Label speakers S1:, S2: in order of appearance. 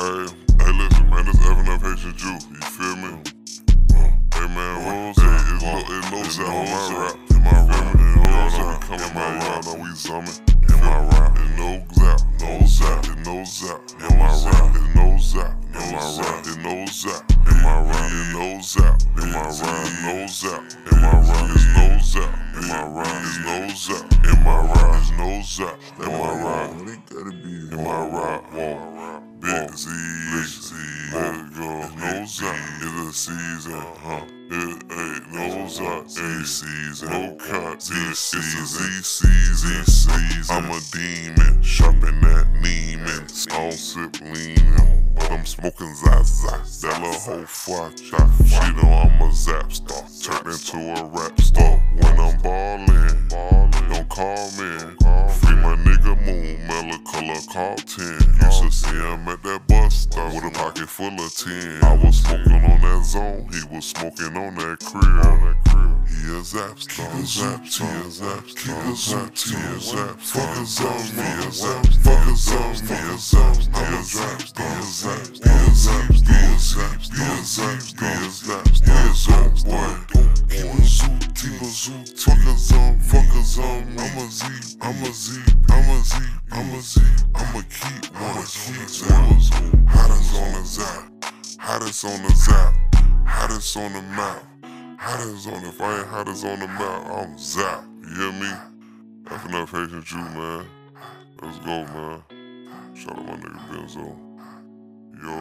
S1: Hey, listen, man, this Haitian Jew. You feel me? Hey, man, it's no zap on my rap. In my rap, you know we coming my rap, now we zooming. In my rap, it's no zap, no zap, it's no zap. In my rap, it's no zap, in my rap, it's no zap. In my rap, it's no zap, in my rap, it's no zap. In my rap, it's no zap, in my rap, it's no zap. In my rap, it's no zap. In my rap, in my rap, Big Z, let it go. No zap, it's a season, It ain't no zap, A season. No cut, it's a Z season. I'm a demon, shopping at Neiman. I don't sip leanin', but I'm smoking Zaza. That little hoe fuck shot. She know I'm a zap star, turned into a rap star. When I'm ballin', don't call me. Free my nigga Moon, Mela color call 10. Used to see him at that bus stop with a pocket full of 10. I was smoking on that zone, he was smoking on that crib. He a zap star, he a zap star, he a zap star, he a zap star, he a zap star. Fuckers on me, a zap star, fuckers on me, a zap star, he a zap star, he a zap star, he a zap star, he a zap star, he a zap star, he a zap star, he a zap star. Fuckers on me, I'm a Z, I'm a Z, I'm a Z, I'm a Z, I'ma keep one, hottest on the zap, hottest on the zap, hottest on the map, hottest on the, if I ain't hottest on the map, I'm zap, you hear me? That's enough Haitian Jew, man. Let's go, man. Shout out my nigga Benzo. Yo.